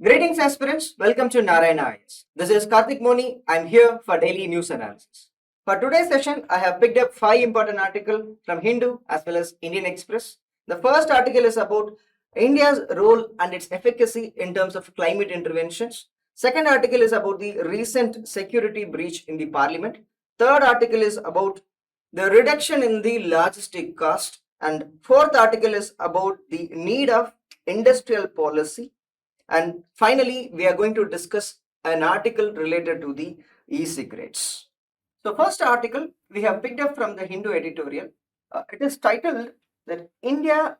Greetings aspirants, welcome to Narayana IAS. This is Karthik Moni. I'm here for daily news analysis. For today's session, I have picked up 5 important articles from Hindu as well as Indian Express. The first article is about India's role and its efficacy in terms of climate interventions. Second article is about the recent security breach in the parliament. Third article is about the reduction in the logistic cost. And fourth article is about the need of industrial policy. And finally, we are going to discuss an article related to the e-cigarettes. So first article we have picked up from the Hindu editorial. It is titled that India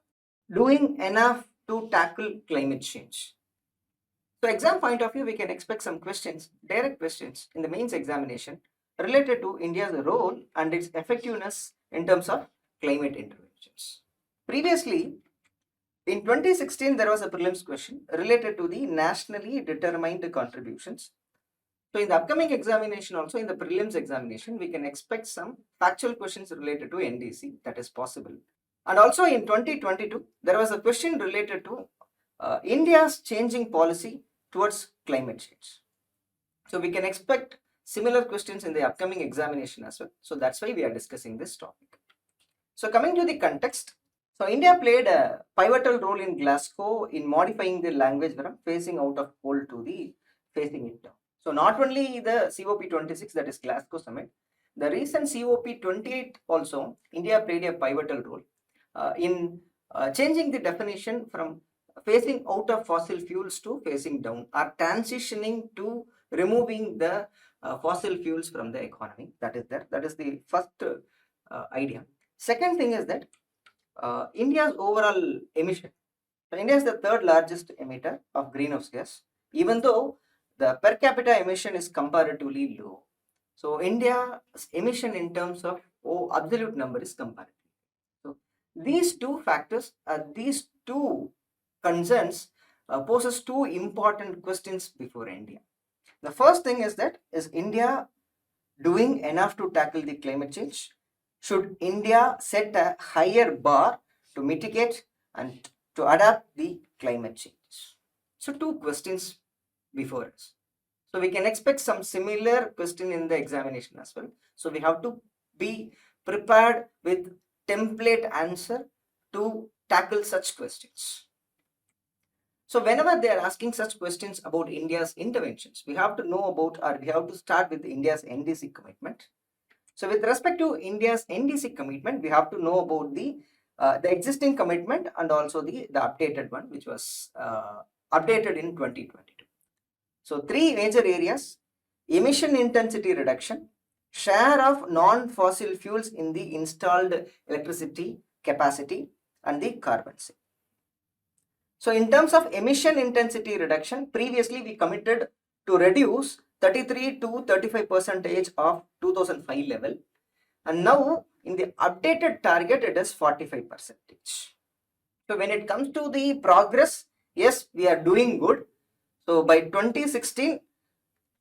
doing enough to tackle climate change. So exam point of view, we can expect some questions, direct questions in the mains examination related to India's role and its effectiveness in terms of climate interventions. Previously, in 2016, there was a prelims question related to the nationally determined contributions. So in the upcoming examination also, in the prelims examination, we can expect some factual questions related to NDC, that is possible. And also in 2022, there was a question related to India's changing policy towards climate change. So we can expect similar questions in the upcoming examination as well. So that's why we are discussing this topic. So coming to the context, so India played a pivotal role in Glasgow in modifying the language from phasing out of coal to the phasing it down. So not only the COP26, that is Glasgow summit, the recent COP28 also, India played a pivotal role in changing the definition from phasing out of fossil fuels to phasing down, or transitioning to removing the fossil fuels from the economy. That is there. That is the first idea. Second thing is that India's overall emission. So India is the third largest emitter of greenhouse gas, even though the per capita emission is comparatively low. So India's emission in terms of absolute number is comparatively. So these two factors, these two concerns poses two important questions before India. The first thing is that, is India doing enough to tackle the climate change? Should India set a higher bar to mitigate and to adapt the climate change? So two questions before us. So we can expect some similar question in the examination as well. So we have to be prepared with template answer to tackle such questions. So whenever they are asking such questions about India's interventions, we have to know about, or we have to start with India's NDC commitment. So with respect to India's NDC commitment, we have to know about the existing commitment and also the updated one, which was updated in 2022. So three major areas: emission intensity reduction, share of non-fossil fuels in the installed electricity capacity, and the carbon sink. So in terms of emission intensity reduction, previously we committed to reduce 33 to 35% of 2005 level, and now in the updated target it is 45%. So when it comes to the progress, yes, we are doing good. So by 2016,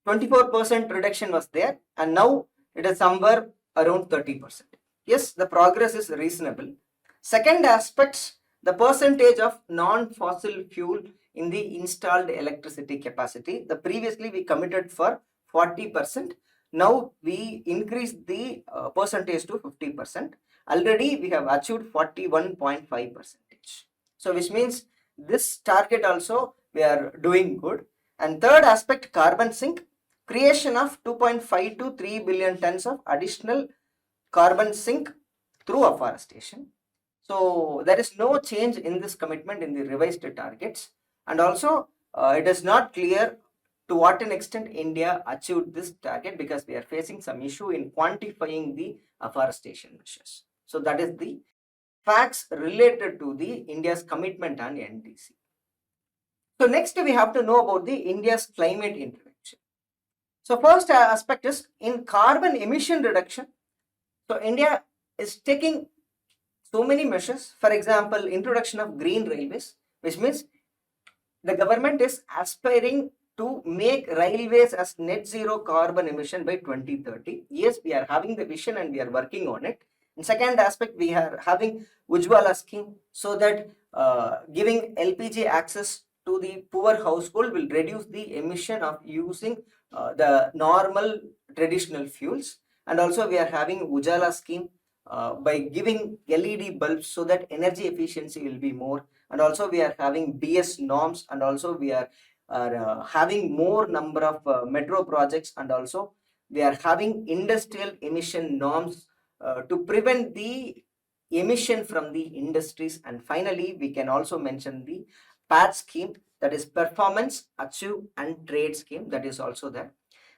24% reduction was there, and now it is somewhere around 30%. Yes, the progress is reasonable. Second aspect, the percentage of non-fossil fuel in the installed electricity capacity. The previously we committed for 40%. Now we increased the percentage to 50%. Already we have achieved 41.5%. So which means this target also we are doing good. And third aspect, carbon sink, creation of 2.5 to 3 billion tons of additional carbon sink through afforestation. So there is no change in this commitment in the revised targets, and also it is not clear to what an extent India achieved this target, because we are facing some issue in quantifying the afforestation measures. So that is the facts related to the India's commitment on NDC. So next we have to know about the India's climate intervention. So first aspect is in carbon emission reduction. So India is taking so many measures. For example, introduction of green railways, which means the government is aspiring to make railways as net zero carbon emission by 2030. Yes, we are having the vision and we are working on it. And second aspect, we are having Ujjwala scheme, so that giving LPG access to the poor household will reduce the emission of using the normal traditional fuels. And also we are having Ujala scheme by giving LED bulbs so that energy efficiency will be more. And also we are having BS norms, and also we are having more number of metro projects, and also we are having industrial emission norms to prevent the emission from the industries. And finally we can also mention the PAT scheme, that is performance, achieve and trade scheme, that is also there.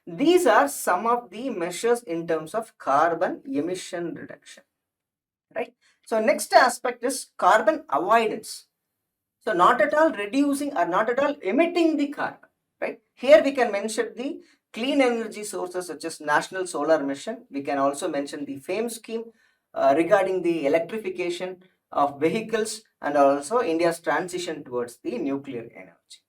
These are some of the measures in terms of carbon emission reduction, right? So next aspect is carbon avoidance. So not at all reducing or not at all emitting the carbon, right? Here we can mention the clean energy sources such as National Solar Mission. We can also mention the FAME scheme regarding the electrification of vehicles, and also India's transition towards the nuclear energy.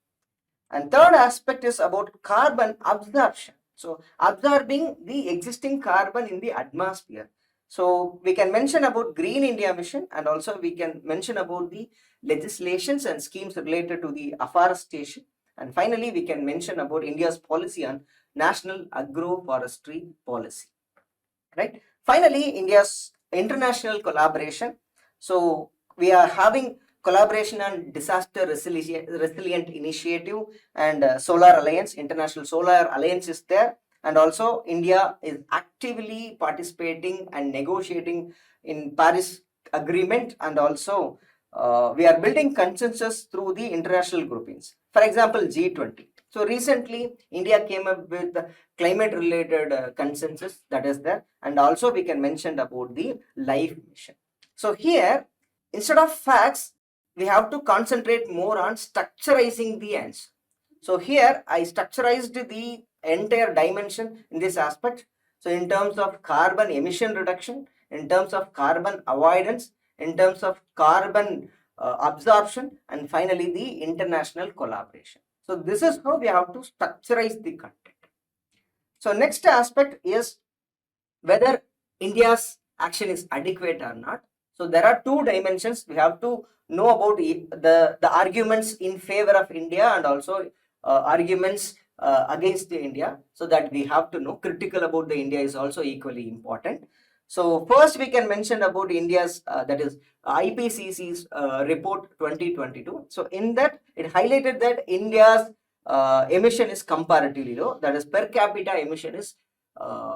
And third aspect is about carbon absorption. So absorbing the existing carbon in the atmosphere. So we can mention about Green India Mission, and also we can mention about the legislations and schemes related to the afforestation. And finally, we can mention about India's policy on national agroforestry policy, right? Finally, India's international collaboration. So we are having collaboration on disaster resilient initiative, and solar alliance, international solar alliance is there. And also India is actively participating and negotiating in Paris agreement, and also we are building consensus through the international groupings, for example G20. So recently India came up with the climate related consensus, that is there. And also we can mention about the life mission. So here, instead of facts, we have to concentrate more on structurizing the answer. So here I structurized the entire dimension in this aspect. So in terms of carbon emission reduction, in terms of carbon avoidance, in terms of carbon absorption, and finally the international collaboration. So this is how we have to structurize the content. So next aspect is whether India's action is adequate or not. So there are two dimensions. We have to know about the arguments in favor of India, and also arguments against India, so that we have to know. Critical about the India is also equally important. So first we can mention about India's that is IPCC's report 2022. So in that it highlighted that India's emission is comparatively low, that is per capita emission is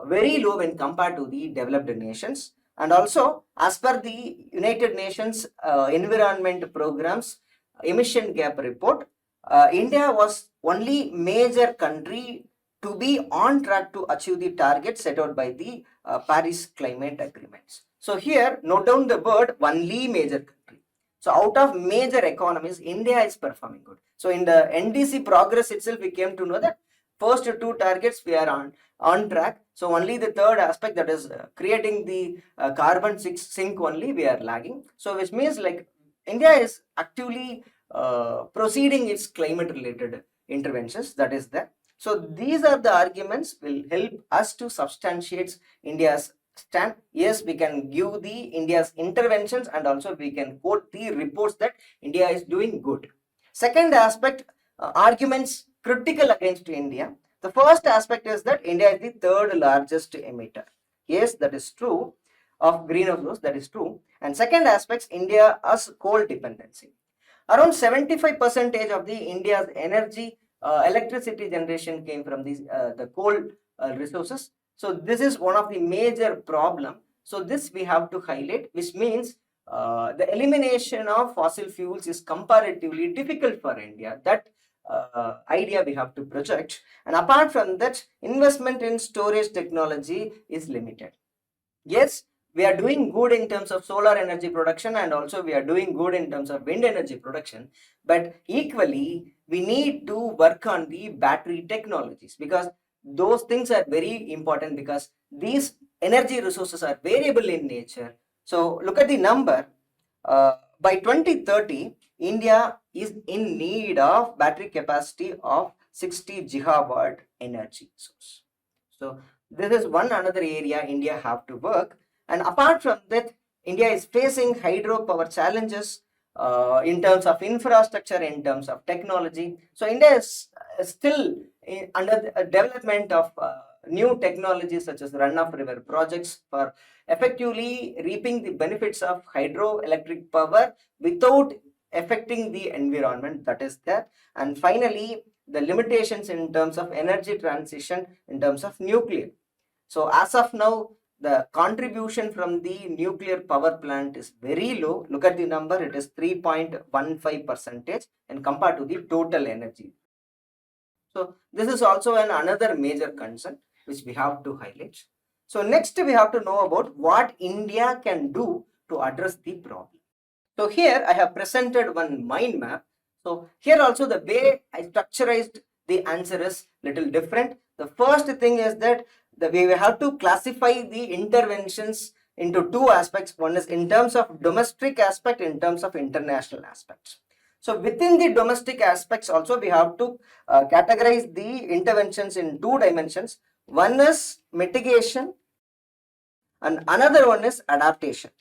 very low when compared to the developed nations. And also as per the United Nations environment programs emission gap report, India was only major country to be on track to achieve the target set out by the Paris climate agreements. So here note down the word only major country. So out of major economies, India is performing good. So in the NDC progress itself, we came to know that first two targets we are on track. So only the third aspect, that is creating the carbon sink only, we are lagging. So which means like India is actively proceeding its climate related interventions, that is there. So these are the arguments will help us to substantiate India's stand. Yes, we can give the India's interventions, and also we can quote the reports that India is doing good. Second aspect, arguments critical against India. The first aspect is that India is the third largest emitter. Yes, that is true, of greenhouse gas, that is true. And second aspect, India has coal dependency. Around 75% of the India's energy electricity generation came from these the coal resources. So this is one of the major problem. So this we have to highlight, which means the elimination of fossil fuels is comparatively difficult for India. That idea we have to project. And apart from that, investment in storage technology is limited. Yes, we are doing good in terms of solar energy production, and also we are doing good in terms of wind energy production, but equally we need to work on the battery technologies, because those things are very important, because these energy resources are variable in nature. So look at the number. By 2030 India is in need of battery capacity of 60 gigawatt energy source. So this is one another area India have to work. And apart from that, India is facing hydropower challenges, in terms of infrastructure, in terms of technology. So India is still under the development of new technologies such as run-of-river projects for effectively reaping the benefits of hydroelectric power without affecting the environment that is there. And finally, the limitations in terms of energy transition in terms of nuclear. So as of now, the contribution from the nuclear power plant is very low. Look at the number, it is 3.15% and compared to the total energy. So this is also another major concern which we have to highlight. So next we have to know about what India can do to address the problem. So here I have presented one mind map. So here also the way I structurized the answer is little different. The first thing is that we have to classify the interventions into two aspects. One is in terms of domestic aspect, in terms of international aspects. So within the domestic aspects also we have to categorize the interventions in two dimensions. One is mitigation and another one is adaptation.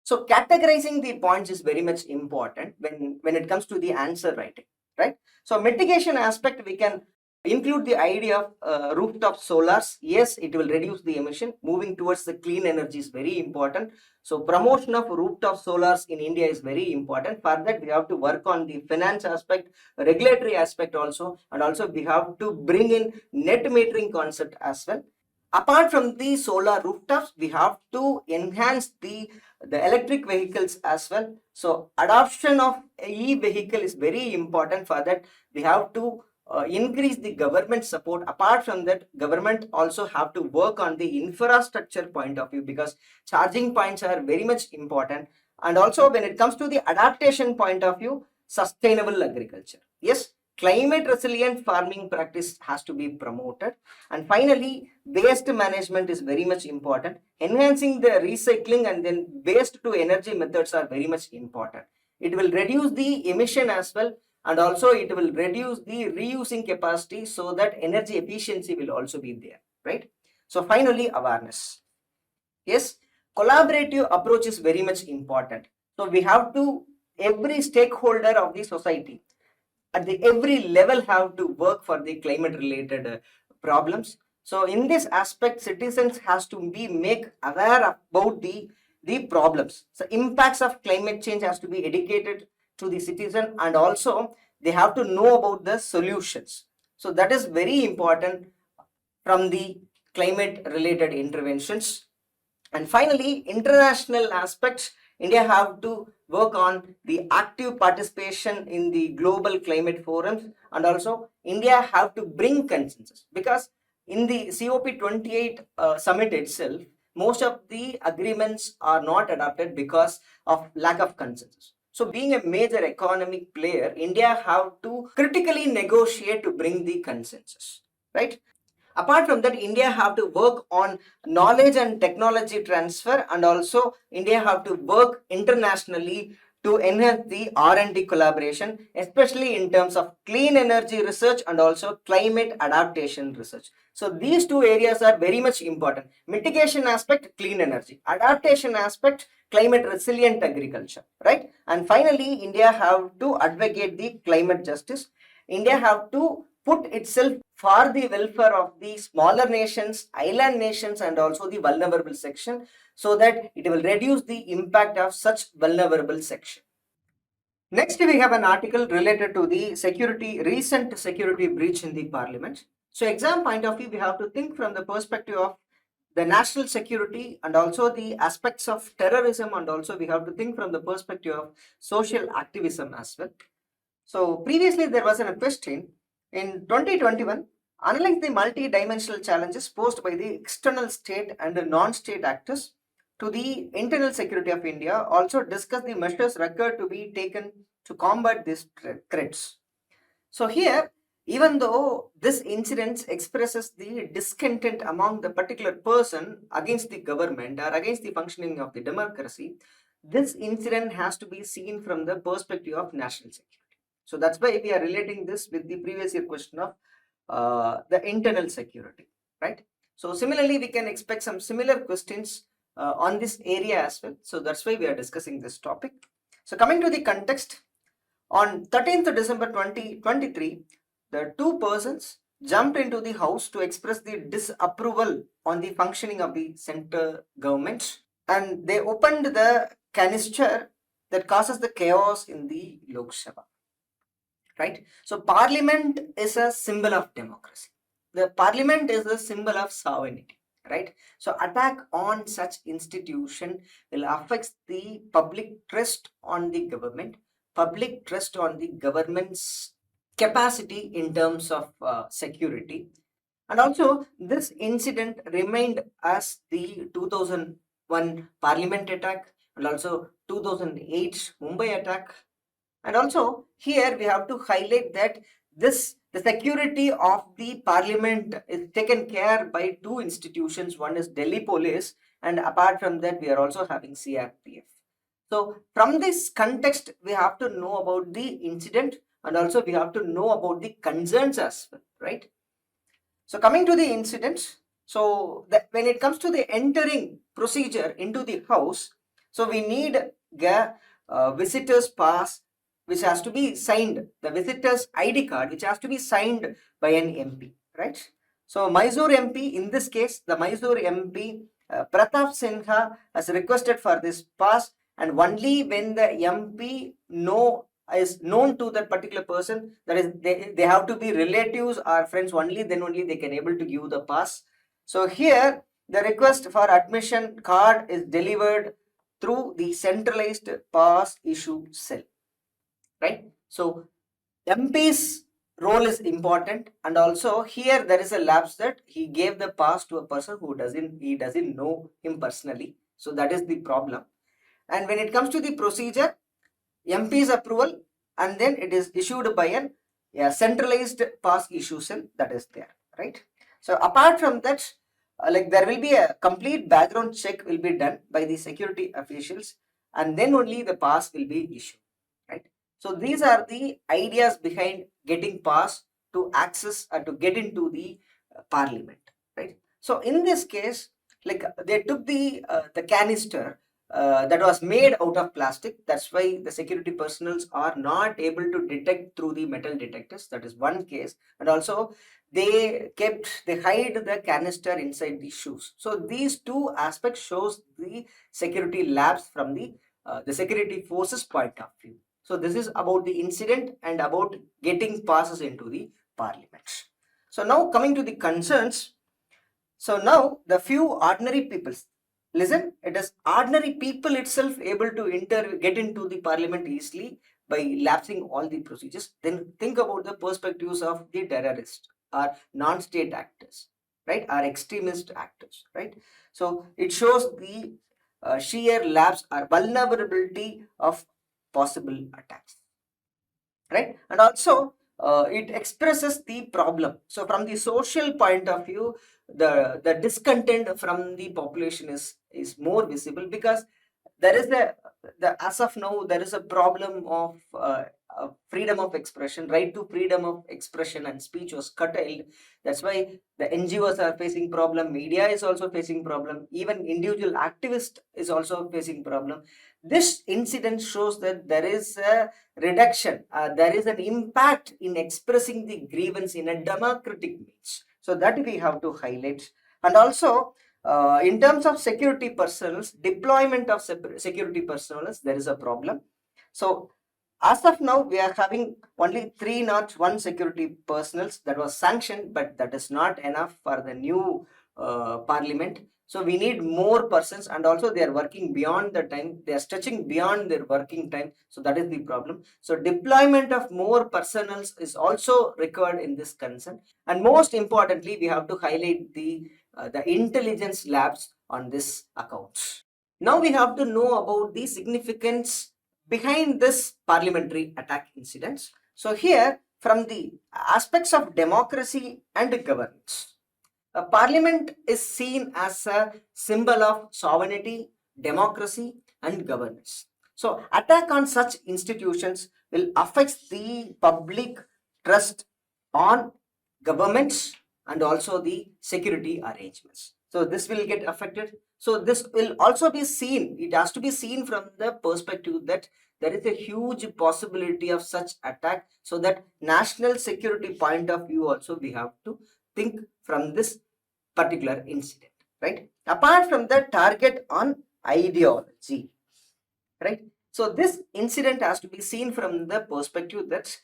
So categorizing the points is very much important when it comes to the answer writing, right? So mitigation aspect, we can include the idea of rooftop solars. Yes, it will reduce the emission. Moving towards the clean energy is very important. So promotion of rooftop solars in India is very important. For that, we have to work on the finance aspect, regulatory aspect also, and also we have to bring in net metering concept as well. Apart from the solar rooftops, we have to enhance the electric vehicles as well. So adoption of e-vehicle is very important. For that, we have to increase the government support. Apart from that, government also have to work on the infrastructure point of view, because charging points are very much important. And also when it comes to the adaptation point of view, sustainable agriculture. Yes, climate resilient farming practice has to be promoted. And finally, waste management is very much important. Enhancing the recycling and then waste to energy methods are very much important. It will reduce the emission as well, and also it will reduce the reusing capacity, so that energy efficiency will also be there, right? So finally, awareness. Yes, collaborative approach is very much important. So we have to, every stakeholder of the society at the every level have to work for the climate related problems. So in this aspect, citizens has to be make aware about the problems. So impacts of climate change has to be educated to the citizen, and also they have to know about the solutions. So that is very important from the climate related interventions. And finally, international aspects, India have to work on the active participation in the global climate forums, and also India have to bring consensus, because in the COP28 summit itself, most of the agreements are not adopted because of lack of consensus. So being a major economic player, India have to critically negotiate to bring the consensus, right? Apart from that, India have to work on knowledge and technology transfer, and also India have to work internationally to enhance the R&D collaboration, especially in terms of clean energy research and also climate adaptation research. So these two areas are very much important. Mitigation aspect, clean energy. Adaptation aspect, climate resilient agriculture, right? And finally, India have to advocate the climate justice. India have to put itself for the welfare of the smaller nations, island nations, and also the vulnerable section, so that it will reduce the impact of such vulnerable section. Next, we have an article related to the recent security breach in the parliament. So exam point of view, we have to think from the perspective of the national security and also the aspects of terrorism, and also we have to think from the perspective of social activism as well. So previously there was a question in 2021, analyze the multi-dimensional challenges posed by the external state and the non-state actors to the internal security of India. Also discuss the measures required to be taken to combat these threats. So here, even though this incident expresses the discontent among the particular person against the government or against the functioning of the democracy, this incident has to be seen from the perspective of national security. So that's why we are relating this with the previous year question of the internal security, right? So similarly, we can expect some similar questions on this area as well. So that's why we are discussing this topic. So coming to the context, on 13th December 2023, the two persons jumped into the house to express the disapproval on the functioning of the central government, and they opened the canister that causes the chaos in the Lok Sabha. Right? So parliament is a symbol of democracy. The parliament is a symbol of sovereignty. Right? So attack on such institution will affect the public trust on the government, public trust on the government's capacity in terms of security. And also this incident remained as the 2001 parliament attack and also 2008 Mumbai attack. And also here we have to highlight that the security of the parliament is taken care by two institutions. One is Delhi Police, and apart from that we are also having CRPF. So from this context we have to know about the incident, and also we have to know about the concerns as well, right? So coming to the incidents, so that when it comes to the entering procedure into the house, so we need a visitor's pass which has to be signed, the visitor's ID card which has to be signed by an MP, right? So Mysore MP, in this case, the Mysore MP Pratap Sinha has requested for this pass, and only when the MP is known to that particular person, that is they have to be relatives or friends only, then only they can able to give the pass. So here the request for admission card is delivered through the centralized pass issue cell, right? So MP's role is important, and also here there is a lapse that he gave the pass to a person who doesn't know him personally. So that is the problem. And when it comes to the procedure, MP's approval, and then it is issued by a centralized pass issue cell that is there, right? So apart from that, like there will be a complete background check will be done by the security officials, and then only the pass will be issued, right? So these are the ideas behind getting pass to access or to get into the parliament, right? So in this case, like they took the canister that was made out of plastic. That's why the security personnel are not able to detect through the metal detectors. That is one case. And also they hide the canister inside the shoes. So these two aspects shows the security lapse from the security forces point of view. So this is about the incident and about getting passes into the parliament. So now coming to the concerns. So now the few ordinary people, listen, it is ordinary people itself able to get into the parliament easily by lapsing all the procedures. Then think about the perspectives of the terrorists or non-state actors, right? Or extremist actors, right? So it shows the sheer lapse or vulnerability of possible attacks, right? And also it expresses the problem. So from the social point of view, the discontent from the population is more visible, because there is as of now there is a problem of freedom of expression. Right to freedom of expression and speech was curtailed. That's why the NGOs are facing problem, media is also facing problem, even individual activist is also facing problem. This incident shows that there is a reduction, there is an impact in expressing the grievance in a democratic means. So that we have to highlight. And also in terms of security personnel, deployment of security personnel, there is a problem. So as of now, we are having only 301 security personnel that was sanctioned, but that is not enough for the new parliament. So we need more persons, and also they are working beyond the time. They are stretching beyond their working time. So that is the problem. So deployment of more personnel is also required in this concern. And most importantly, we have to highlight the intelligence labs on this account. Now we have to know about the significance behind this parliamentary attack incidents. So here, from the aspects of democracy and governance, a parliament is seen as a symbol of sovereignty, democracy, and governance. So attack on such institutions will affect the public trust on governments and also the security arrangements. So this will get affected. So this will also be seen, it has to be seen from the perspective that there is a huge possibility of such attack. So that national security point of view also we have to think from this particular incident, right? Apart from the target on ideology, right? So this incident has to be seen from the perspective that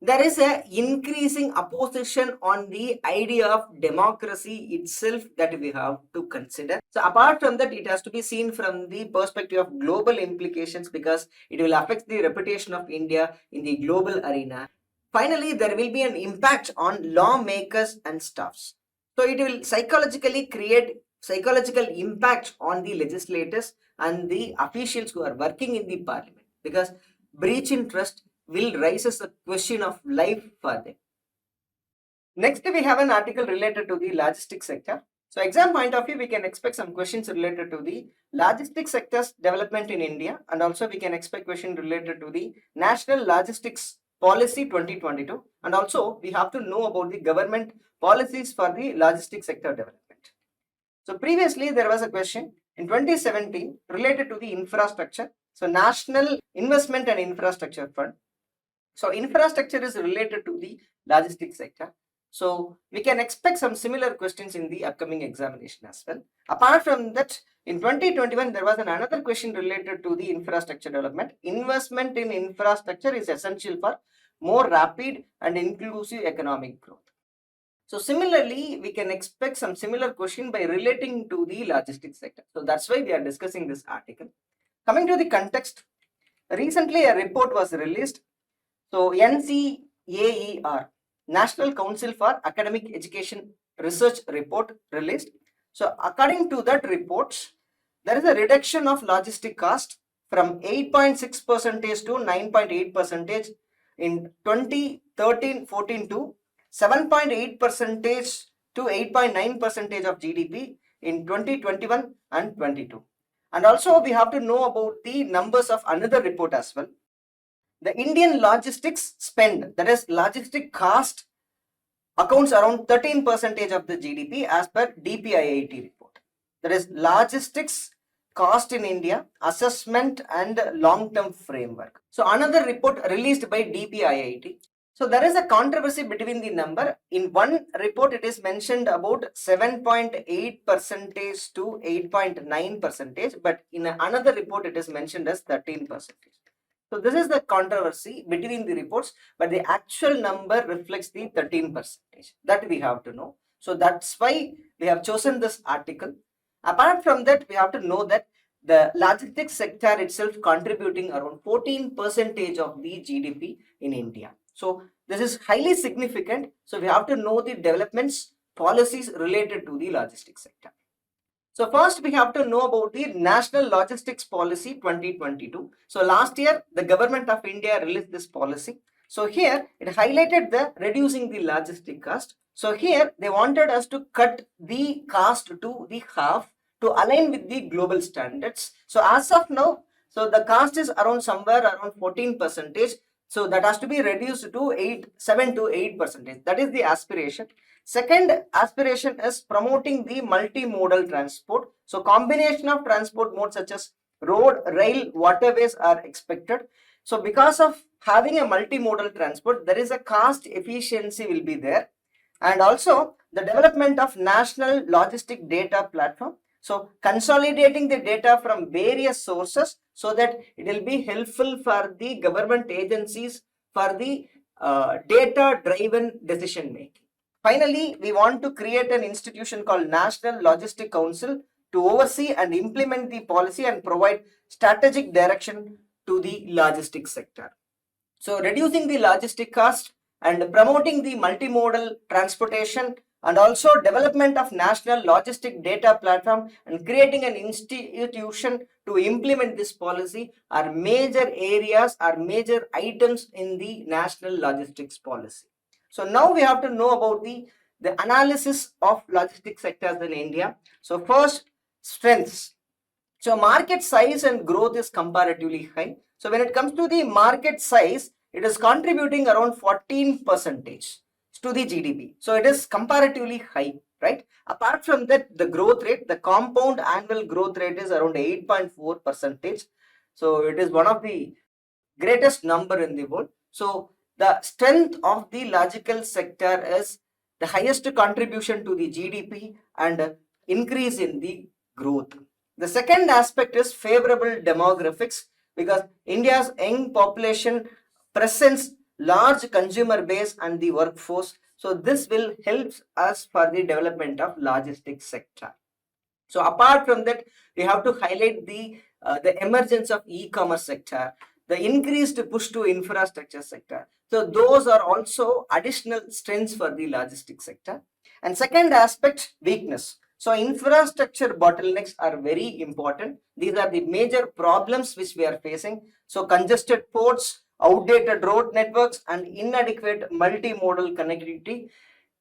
there is a increasing opposition on the idea of democracy itself that we have to consider. So apart from that, it has to be seen from the perspective of global implications, because it will affect the reputation of India in the global arena. Finally, there will be an impact on lawmakers and staffs. So it will psychologically create psychological impact on the legislators and the officials who are working in the parliament, because breach in trust will raise a question of life for them. Next, we have an article related to the logistics sector. So exam point of view, we can expect some questions related to the logistics sector's development in India, and also we can expect question related to the National Logistics Policy 2022, and also we have to know about the government policies for the logistics sector development. So previously there was a question in 2017 related to the infrastructure. So National Investment and Infrastructure Fund. So infrastructure is related to the logistics sector. So we can expect some similar questions in the upcoming examination as well. Apart from that, in 2021, there was another question related to the infrastructure development. Investment in infrastructure is essential for more rapid and inclusive economic growth. So similarly, we can expect some similar question by relating to the logistics sector. So that's why we are discussing this article. Coming to the context, recently a report was released. So NCAER, National Council for Academic Education Research report released. So according to that report, there is a reduction of logistic cost from 8.6% to 9.8% in 2013-14 to 7.8% to 8.9% of GDP in 2021 and 22. And also we have to know about the numbers of another report as well. The Indian logistics spend, that is logistic cost, accounts around 13% of the GDP as per DPIIT report. That is logistics cost in India, assessment and long-term framework. So another report released by DPIIT. So there is a controversy between the number. In one report, it is mentioned about 7.8% to 8.9%, but in another report, it is mentioned as 13%. So this is the controversy between the reports, but the actual number reflects the 13%. That we have to know. So that's why we have chosen this article. Apart from that, we have to know that the logistics sector itself contributing around 14% of the GDP in India. So this is highly significant. So we have to know the developments, policies related to the logistics sector. So first we have to know about the National Logistics Policy 2022. So last year the government of India released this policy. So here it highlighted the reducing the logistic cost. So here they wanted us to cut the cost to the half to align with the global standards. So as of now, so the cost is around somewhere around 14%. So that has to be reduced to 7 to 8%. That is the aspiration. Second aspiration is promoting the multimodal transport. So combination of transport modes such as road, rail, waterways are expected. So because of having a multimodal transport, there is a cost efficiency will be there. And also the development of national logistic data platform. So consolidating the data from various sources so that it will be helpful for the government agencies for the data-driven decision making. Finally, we want to create an institution called National Logistic Council to oversee and implement the policy and provide strategic direction to the logistics sector. So reducing the logistic cost and promoting the multimodal transportation and also development of national logistic data platform and creating an institution to implement this policy are major areas, are major items in the national logistics policy. So now we have to know about the analysis of logistics sectors in India. So first, strengths. So market size and growth is comparatively high. So when it comes to the market size, it is contributing around 14% to the GDP. So it is comparatively high, right? Apart from that, the growth rate, the compound annual growth rate is around 8.4%. So it is one of the greatest number in the world. So the strength of the logical sector is the highest contribution to the GDP and increase in the growth. The second aspect is favorable demographics, because India's young population presents large consumer base and the workforce. So this will help us for the development of logistics sector. So apart from that, we have to highlight the emergence of e-commerce sector, the increased push to infrastructure sector. So those are also additional strengths for the logistics sector. And second aspect, weakness. So infrastructure bottlenecks are very important. These are the major problems which we are facing. So congested ports, outdated road networks, and inadequate multimodal connectivity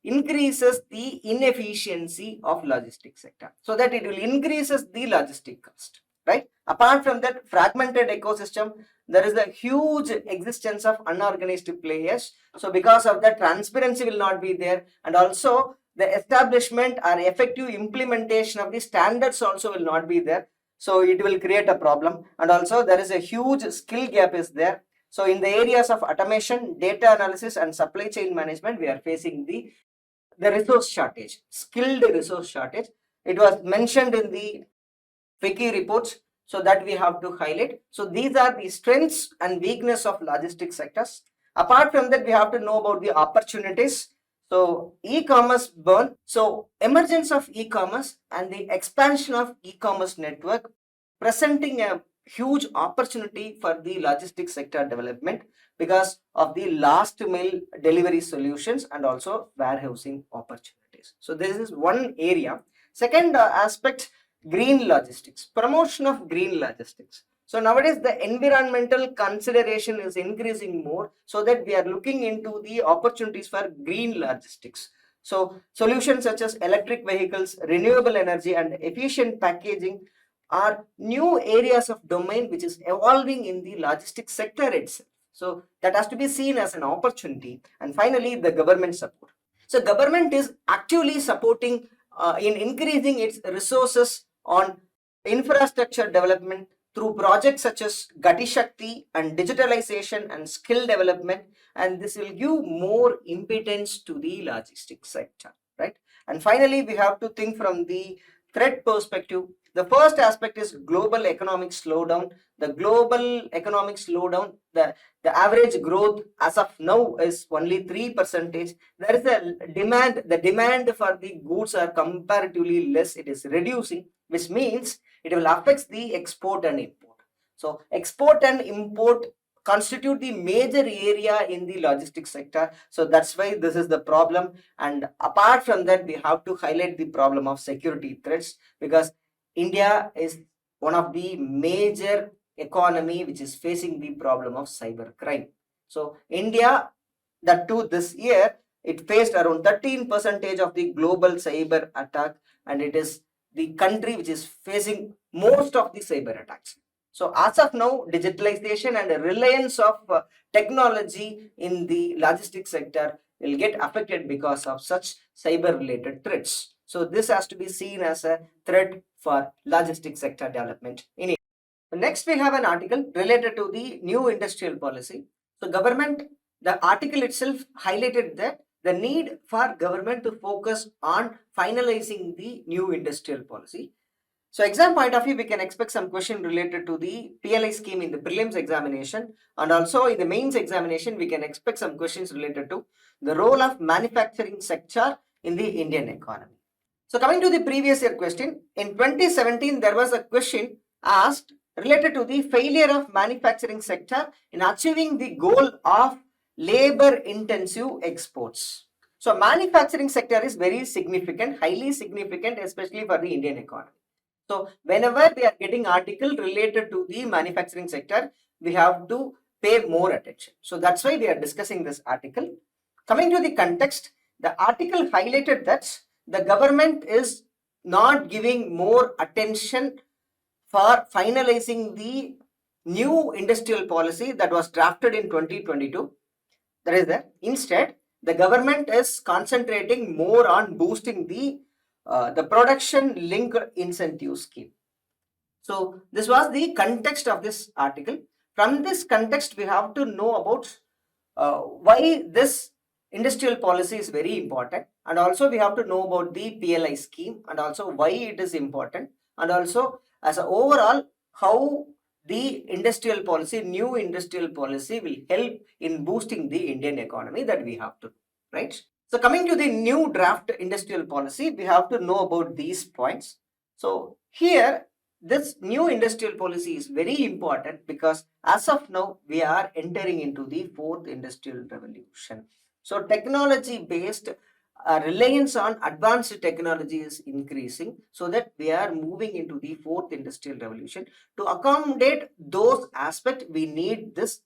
increases the inefficiency of logistics sector, so that it will increases the logistic cost, right? Apart from that, fragmented ecosystem, there is a huge existence of unorganized players. So because of that, transparency will not be there, and also the establishment or effective implementation of the standards also will not be there. So it will create a problem, and also there is a huge skill gap is there. So in the areas of automation, data analysis, and supply chain management, we are facing the resource shortage, skilled resource shortage. It was mentioned in the FICCI reports, so that we have to highlight. So these are the strengths and weakness of logistics sectors. Apart from that, we have to know about the opportunities. So e-commerce burn. So emergence of e-commerce and the expansion of e-commerce network presenting a huge opportunity for the logistics sector development, because of the last mile delivery solutions and also warehousing opportunities. So this is one area. Second aspect, green logistics, promotion of green logistics. So nowadays the environmental consideration is increasing more, so that we are looking into the opportunities for green logistics. So solutions such as electric vehicles, renewable energy, and efficient packaging are new areas of domain which is evolving in the logistics sector itself. So that has to be seen as an opportunity. And finally, the government support. So government is actively supporting in increasing its resources on infrastructure development through projects such as Gati Shakti and digitalization and skill development, and this will give more impotence to the logistics sector, right? And finally, we have to think from the threat perspective. The first aspect is global economic slowdown. The global economic slowdown, the average growth as of now is only 3%. There is a demand, the demand for the goods are comparatively less, it is reducing, which means it will affect the export and import. So export and import constitute the major area in the logistics sector. So that's why this is the problem. And apart from that, we have to highlight the problem of security threats, because India is one of the major economy which is facing the problem of cyber crime. So India, that too this year, it faced around 13% of the global cyber attack, and it is the country which is facing most of the cyber attacks. So as of now, digitalization and reliance of technology in the logistics sector will get affected because of such cyber related threats. So this has to be seen as a threat for logistics sector development in India. Next, we have an article related to the new industrial policy. So government, the article itself highlighted that the need for government to focus on finalizing the new industrial policy. So exam point of view, we can expect some question related to the PLI scheme in the prelims examination, and also in the mains examination, we can expect some questions related to the role of manufacturing sector in the Indian economy. So coming to the previous year question, in 2017, there was a question asked related to the failure of manufacturing sector in achieving the goal of labor intensive exports. So manufacturing sector is very significant, highly significant, especially for the Indian economy. So whenever we are getting article related to the manufacturing sector, we have to pay more attention. So that's why we are discussing this article. Coming to the context, the article highlighted that the government is not giving more attention for finalizing the new industrial policy that was drafted in 2022. That is that instead, the government is concentrating more on boosting the the production linked incentive scheme. So this was the context of this article. From this context, we have to know about why this industrial policy is very important, and also we have to know about the PLI scheme and also why it is important, and also as a overall how the industrial policy, new industrial policy will help in boosting the Indian economy, that we have to, right? So coming to the new draft industrial policy, we have to know about these points. So here, this new industrial policy is very important because as of now, we are entering into the fourth industrial revolution. So technology based reliance on advanced technology is increasing, so that we are moving into the fourth industrial revolution. To accommodate those aspects, we need this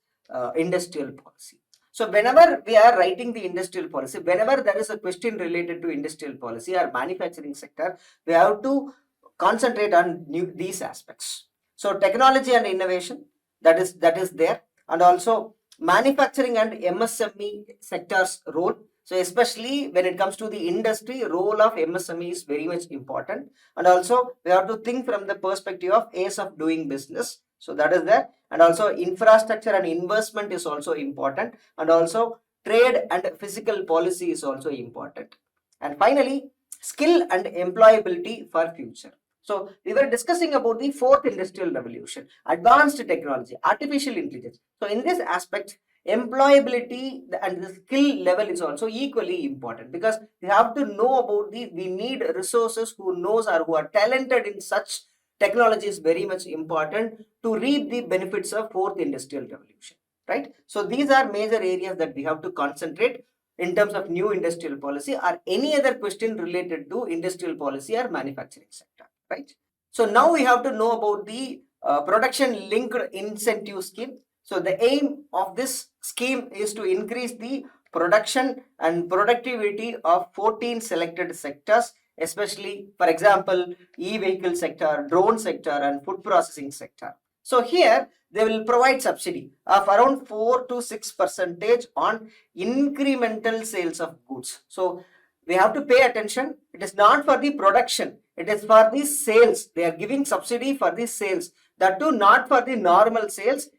industrial policy. So whenever we are writing the industrial policy, whenever there is a question related to industrial policy or manufacturing sector, we have to concentrate on these aspects. So technology and innovation, that is there, and also manufacturing and MSME sector's role. So especially when it comes to the industry, role of MSME is very much important, and also we have to think from the perspective of ease of doing business. So that is there, and also infrastructure and investment is also important, and also trade and physical policy is also important, and finally skill and employability for future. So we were discussing about the fourth industrial revolution, advanced technology, artificial intelligence. So in this aspect, employability and the skill level is also equally important, because we have to know about we need resources who knows or who are talented in such technology is very much important to reap the benefits of fourth industrial revolution, right? So these are major areas that we have to concentrate in terms of new industrial policy, or any other question related to industrial policy or manufacturing sector, right? So now we have to know about the production linked incentive scheme. So the aim of this scheme is to increase the production and productivity of 14 selected sectors, especially, for example, e-vehicle sector, drone sector, and food processing sector. So here they will provide subsidy of around 4 to 6% on incremental sales of goods. So we have to pay attention. It is not for the production, it is for the sales. They are giving subsidy for the sales, that too not for the normal sales,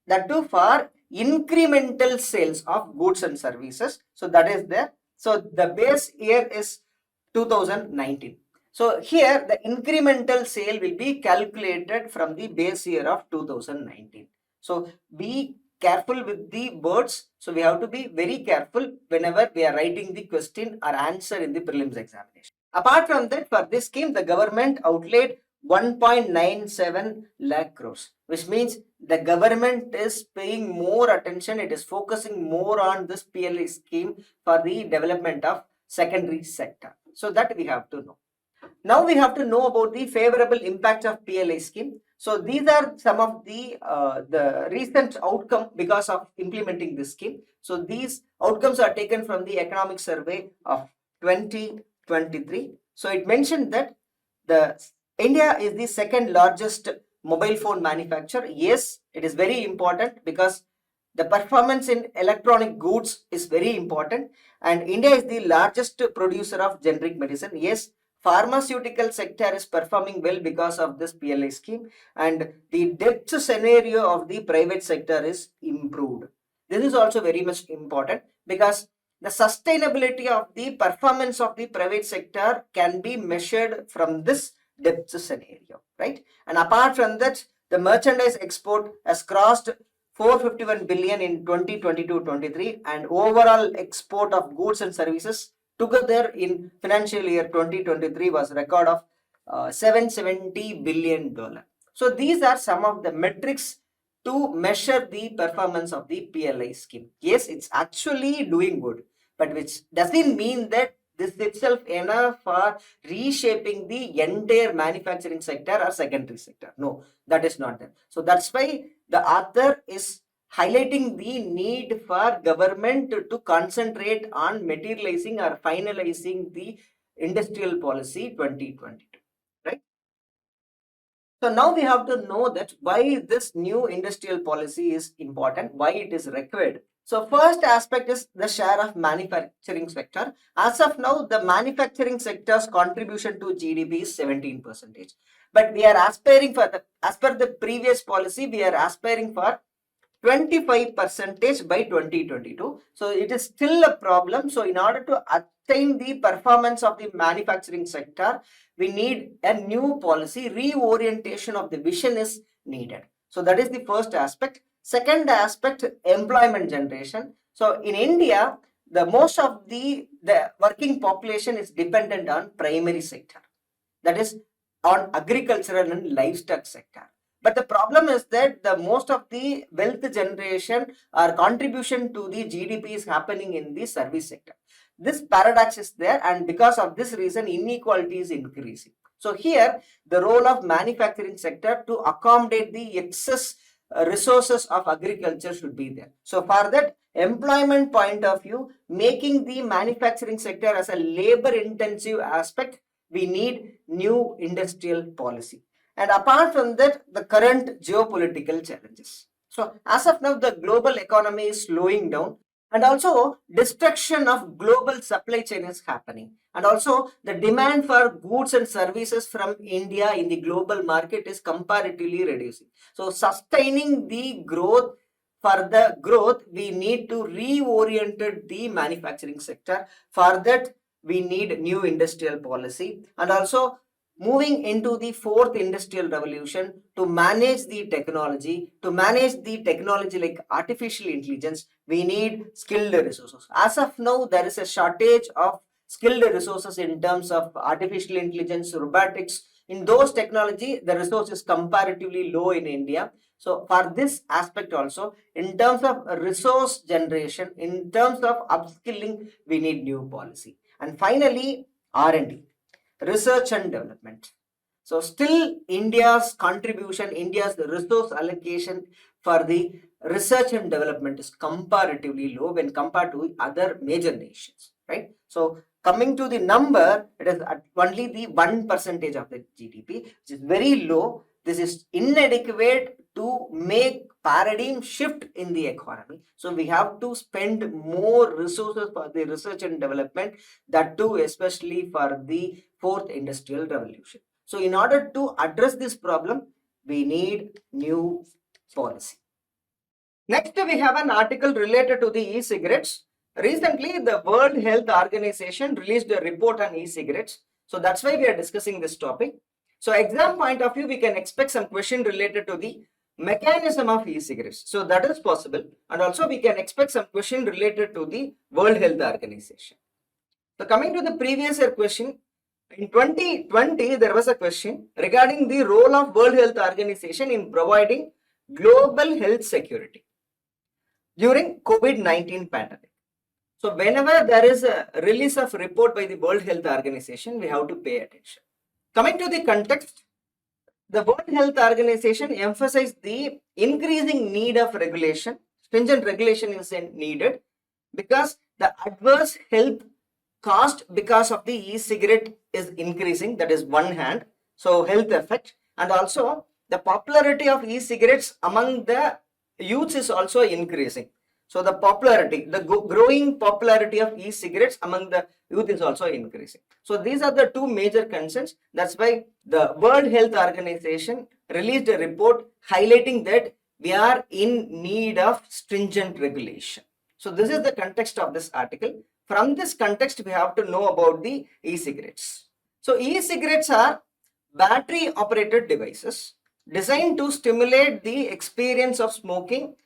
that too for incremental sales of goods and services. So that is there. So the base year is 2019. So here the incremental sale will be calculated from the base year of 2019. So be careful with the words. So we have to be very careful whenever we are writing the question or answer in the prelims examination. Apart from that, for this scheme, the government outlaid 1.97 lakh crores, which means the government is paying more attention. It is focusing more on this PLI scheme for the development of secondary sector. So that we have to know. Now we have to know about the favorable impact of PLI scheme. So these are some of the recent outcome because of implementing this scheme. So these outcomes are taken from the economic survey of 2023. So it mentioned that the India is the second largest mobile phone manufacturer. Yes, it is very important because the performance in electronic goods is very important, and India is the largest producer of generic medicine. Yes, pharmaceutical sector is performing well because of this PLI scheme, and the debt scenario of the private sector is improved. This is also very much important because the sustainability of the performance of the private sector can be measured from this debt scenario, right? And apart from that, the merchandise export has crossed 451 billion in 2022-23, and overall export of goods and services together in financial year 2023 was a record of $770 billion. So these are some of the metrics to measure the performance of the PLI scheme. Yes, it's actually doing good, but which doesn't mean that this itself enough for reshaping the entire manufacturing sector or secondary sector. No, that is not there. So that's why the author is highlighting the need for government to concentrate on materializing or finalizing the industrial policy 2022, right? So now we have to know that why this new industrial policy is important, why it is required. So first aspect is the share of manufacturing sector. As of now, the manufacturing sector's contribution to GDP is 17%. But we are aspiring for as per the previous policy, we are aspiring for 25% by 2022. So it is still a problem. So in order to attain the performance of the manufacturing sector, we need a new policy. Reorientation of the vision is needed. So that is the first aspect. Second aspect, employment generation. So in India, the most of the working population is dependent on primary sector. That is on agricultural and livestock sector. But the problem is that the most of the wealth generation or contribution to the GDP is happening in the service sector. This paradox is there, and because of this reason, inequality is increasing. So here, the role of manufacturing sector to accommodate the excess resources of agriculture should be there. So for that employment point of view, making the manufacturing sector as a labor intensive aspect, we need new industrial policy. And apart from that, the current geopolitical challenges. So as of now, the global economy is slowing down, and also destruction of global supply chain is happening. And also the demand for goods and services from India in the global market is comparatively reducing. So sustaining the growth, for the growth, we need to reorient the manufacturing sector. For that, we need new industrial policy. And also moving into the fourth industrial revolution, to manage the technology like artificial intelligence, we need skilled resources. As of now, there is a shortage of skilled resources in terms of artificial intelligence, robotics. In those technology, the resource is comparatively low in India. So for this aspect also, in terms of resource generation, in terms of upskilling, we need new policy. And finally, R&D, research and development. So still India's contribution, India's resource allocation for the research and development is comparatively low when compared to other major nations, right? So coming to the number, it is at only the 1% of the GDP, which is very low. This is inadequate to make paradigm shift in the economy. So we have to spend more resources for the research and development, that too especially for the fourth industrial revolution. So in order to address this problem, we need new policy. Next, we have an article related to the e-cigarettes. Recently, the World Health Organization released a report on e-cigarettes. So that's why we are discussing this topic. So exam point of view, we can expect some question related to the mechanism of e-cigarettes. So that is possible. And also we can expect some question related to the World Health Organization. So coming to the previous year question, in 2020, there was a question regarding the role of World Health Organization in providing global health security during COVID-19 pandemic. So whenever there is a release of report by the World Health Organization, we have to pay attention. Coming to the context, the World Health Organization emphasized the increasing need of regulation. Stringent regulation is needed because the adverse health cost because of the e-cigarette is increasing. That is one hand. So health effect, and also the popularity of e-cigarettes among the youths is also increasing. So the popularity, the growing popularity of e-cigarettes among the youth is also increasing. So these are the two major concerns. That's why the World Health Organization released a report highlighting that we are in need of stringent regulation. So this is the context of this article. From this context, we have to know about the e-cigarettes. So e-cigarettes are battery operated devices designed to stimulate the experience of smoking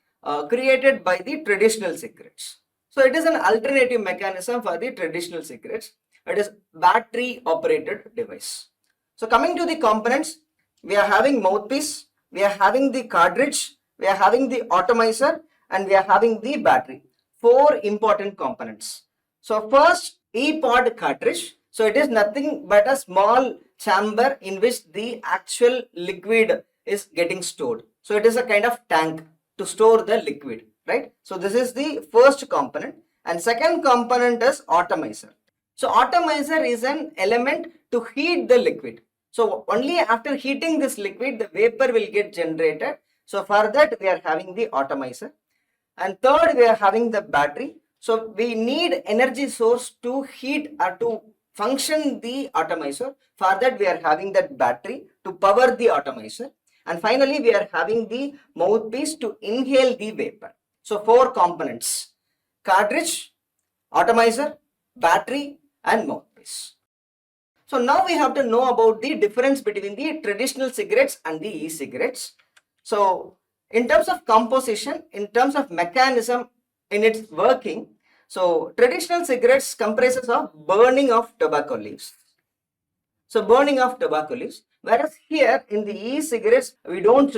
created by the traditional cigarettes. So it is an alternative mechanism for the traditional cigarettes. It is battery operated device. So coming to the components, we are having mouthpiece, we are having the cartridge, we are having the atomizer, and we are having the battery. Four important components. So first, e-pod cartridge. So it is nothing but a small chamber in which the actual liquid is getting stored. So it is a kind of tank to store the liquid, right? So this is the first component, and second component is atomizer. So atomizer is an element to heat the liquid. So only after heating this liquid, the vapor will get generated. So for that, we are having the atomizer. And third, we are having the battery. So we need energy source to heat or to function the atomizer. For that, we are having that battery to power the atomizer. And finally, we are having the mouthpiece to inhale the vapor. So four components: cartridge, atomizer, battery, and mouthpiece. So now we have to know about the difference between the traditional cigarettes and the e-cigarettes. So in terms of composition, in terms of mechanism in its working, so traditional cigarettes comprises of burning of tobacco leaves. So burning of tobacco leaves, whereas here in the e-cigarettes, we don't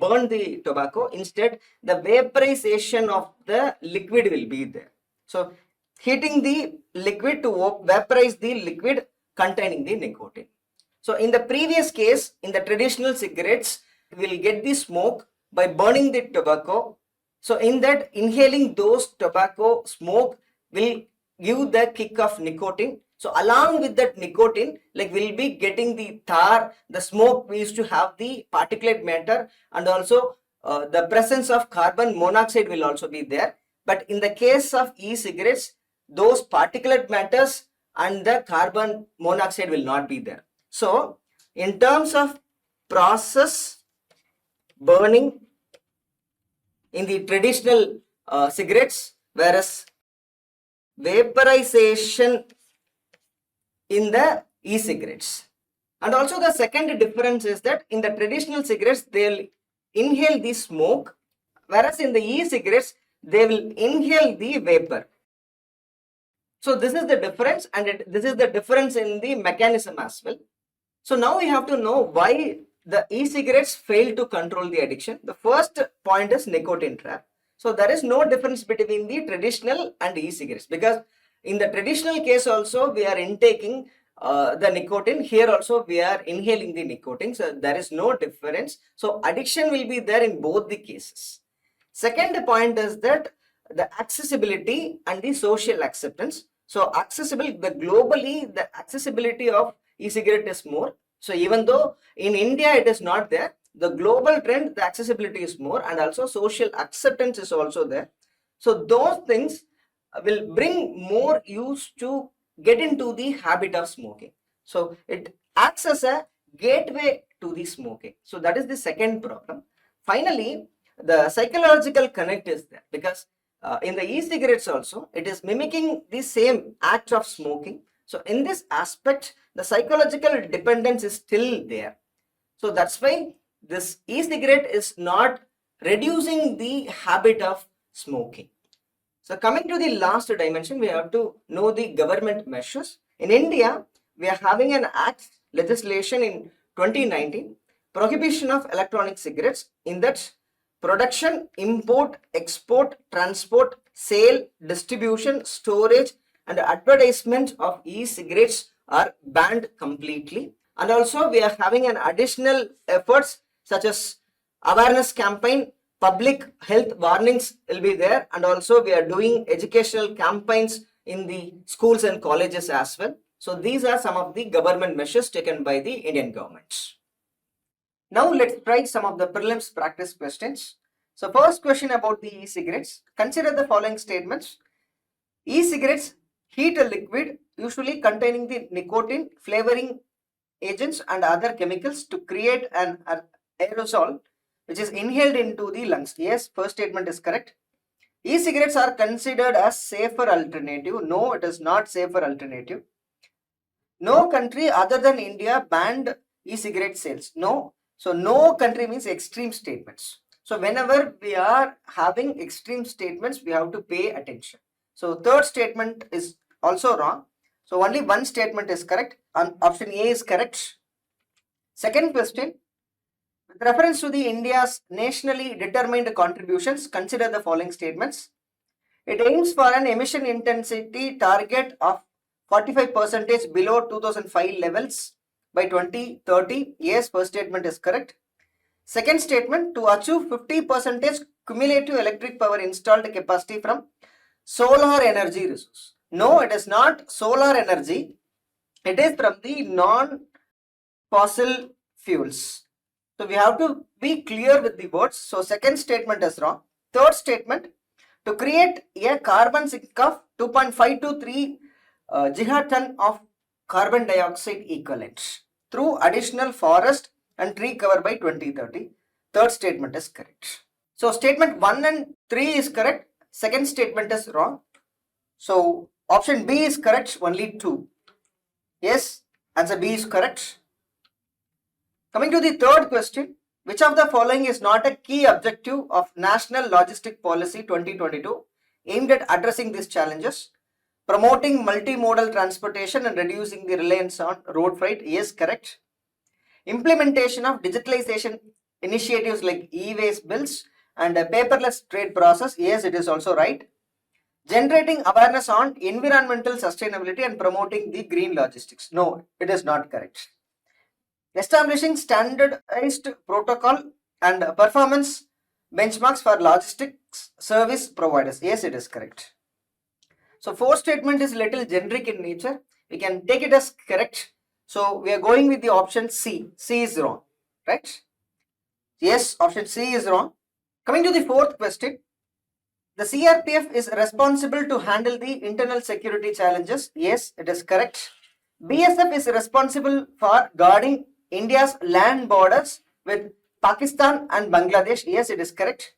burn the tobacco. Instead, the vaporization of the liquid will be there. So heating the liquid to vaporize the liquid containing the nicotine. So in the previous case, in the traditional cigarettes, we will get the smoke by burning the tobacco. So in that, inhaling those tobacco smoke will give the kick of nicotine. So along with that nicotine, like we'll be getting the tar, the smoke, we used to have the particulate matter, and also the presence of carbon monoxide will also be there. But in the case of e-cigarettes, those particulate matters and the carbon monoxide will not be there. So in terms of process burning in the traditional cigarettes, whereas vaporization in the e-cigarettes. And also the second difference is that in the traditional cigarettes, they'll inhale the smoke, whereas in the e-cigarettes, they will inhale the vapor. So this is the difference, and this is the difference in the mechanism as well. So now we have to know why the e-cigarettes fail to control the addiction. The first point is nicotine trap. So there is no difference between the traditional and e-cigarettes, because in the traditional case also we are intaking the nicotine. Here also we are inhaling the nicotine. So there is no difference. So addiction will be there in both the cases. Second point is that the accessibility and the social acceptance. So globally, the accessibility of e-cigarette is more. So even though in India it is not there, the global trend, the accessibility is more, and also social acceptance is also there. So those things will bring more use to get into the habit of smoking. So it acts as a gateway to the smoking. So that is the second problem. Finally, the psychological connect is there, because in the e-cigarettes also, it is mimicking the same act of smoking. So in this aspect, the psychological dependence is still there. So that's why this e-cigarette is not reducing the habit of smoking. So coming to the last dimension, we have to know the government measures. In India, we are having an act legislation in 2019, prohibition of electronic cigarettes. In that, production, import, export, transport, sale, distribution, storage, and advertisement of e-cigarettes are banned completely. And also we are having an additional efforts such as awareness campaign, public health warnings will be there, and also we are doing educational campaigns in the schools and colleges as well. So these are some of the government measures taken by the Indian government. Now let's try some of the prelims practice questions. So first question about the e-cigarettes. Consider the following statements. E-cigarettes heat a liquid usually containing the nicotine, flavoring agents and other chemicals to create an aerosol which is inhaled into the lungs. Yes, first statement is correct. E-cigarettes are considered as safer alternative. No, it is not safer alternative. No country other than India banned e-cigarette sales. No. So no country means extreme statements. So whenever we are having extreme statements, we have to pay attention. So third statement is also wrong. So only one statement is correct, and option A is correct. Second question, with reference to the India's nationally determined contributions, consider the following statements. It aims for an emission intensity target of 45% below 2005 levels by 2030. Yes, first statement is correct. Second statement, to achieve 50% cumulative electric power installed capacity from solar energy resource. No, it is not solar energy. It is from the fossil fuels. So we have to be clear with the words. So second statement is wrong. Third statement, to create a carbon sink of 2.5 to 3 gigaton of carbon dioxide equivalent through additional forest and tree cover by 2030. Third statement is correct. So statement 1 and 3 is correct. Second statement is wrong. So option B is correct, only 2. Yes, answer B is correct. Coming to the third question, which of the following is not a key objective of National Logistic Policy 2022 aimed at addressing these challenges? Promoting multimodal transportation and reducing the reliance on road freight. Yes, correct. Implementation of digitalization initiatives like e-waste bills and a paperless trade process. Yes, it is also right. Generating awareness on environmental sustainability and promoting the green logistics. No, it is not correct. Establishing standardized protocol and performance benchmarks for logistics service providers. Yes, it is correct. So fourth statement is little generic in nature. We can take it as correct. So we are going with the option C. C is wrong, right? Yes, option C is wrong. Coming to the fourth question, the CRPF is responsible to handle the internal security challenges. Yes, it is correct. BSF is responsible for guarding India's land borders with Pakistan and Bangladesh. Yes, it is correct.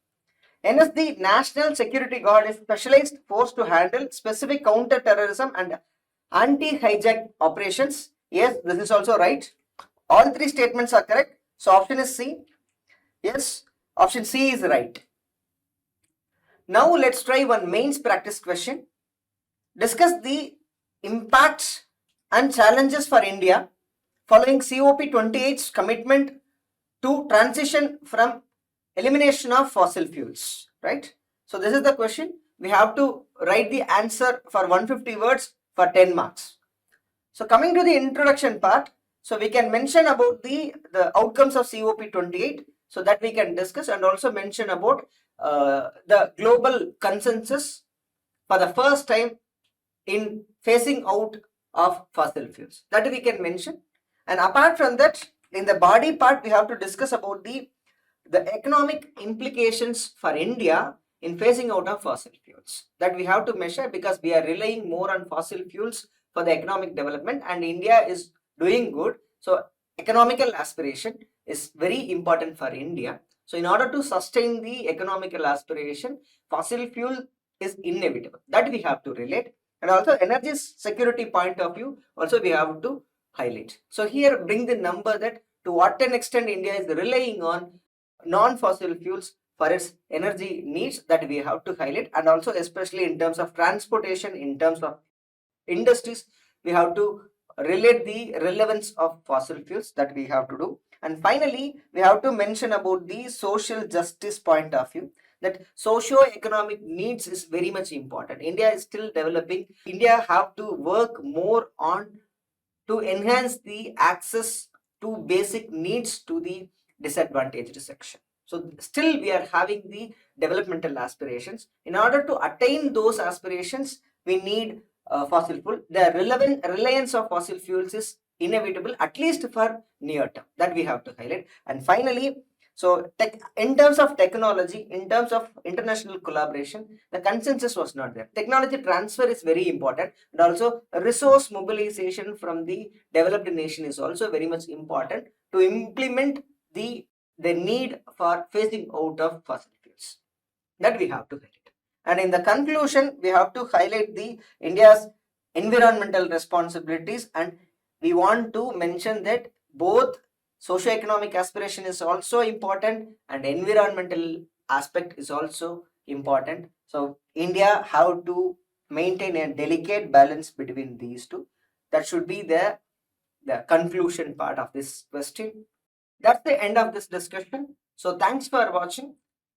NSD, National Security Guard, is specialized force to handle specific counter-terrorism and anti-hijack operations. Yes, this is also right. All three statements are correct. So option is C. Yes, option C is right. Now let's try one mains practice question. Discuss the impacts and challenges for India following COP28's commitment to transition from elimination of fossil fuels, right? So this is the question. We have to write the answer for 150 words for 10 marks. So coming to the introduction part, so we can mention about the outcomes of COP28, so that we can discuss, and also mention about the global consensus for the first time in phasing out of fossil fuels, that we can mention. And apart from that, in the body part, we have to discuss about the economic implications for India in phasing out of fossil fuels, that we have to measure, because we are relying more on fossil fuels for the economic development, and India is doing good. So economical aspiration is very important for India. So in order to sustain the economical aspiration, fossil fuel is inevitable, that we have to relate. And also energy security point of view also we have to highlight. So here bring the number that to what an extent India is relying on non-fossil fuels for its energy needs, that we have to highlight. And also especially in terms of transportation, in terms of industries, we have to relate the relevance of fossil fuels, that we have to do. And finally, we have to mention about the social justice point of view, that socio-economic needs is very much important. India is still developing. India have to work more on to enhance the access to basic needs to the disadvantaged section. So still we are having the developmental aspirations. In order to attain those aspirations, we need fossil fuel. The reliance of fossil fuels is inevitable, at least for near term, that we have to highlight. And finally, so in terms of technology, in terms of international collaboration, the consensus was not there. Technology transfer is very important, and also resource mobilization from the developed nation is also very much important to implement the need for phasing out of fossil fuels, that we have to highlight. And in the conclusion, we have to highlight the India's environmental responsibilities, and we want to mention that both socio-economic aspiration is also important and environmental aspect is also important. So India have to maintain a delicate balance between these two. That should be the conclusion part of this question. That's the end of this discussion. So thanks for watching.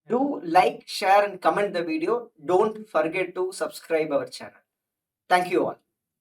Do like, share and comment the video. Don't forget to subscribe our channel. Thank you all.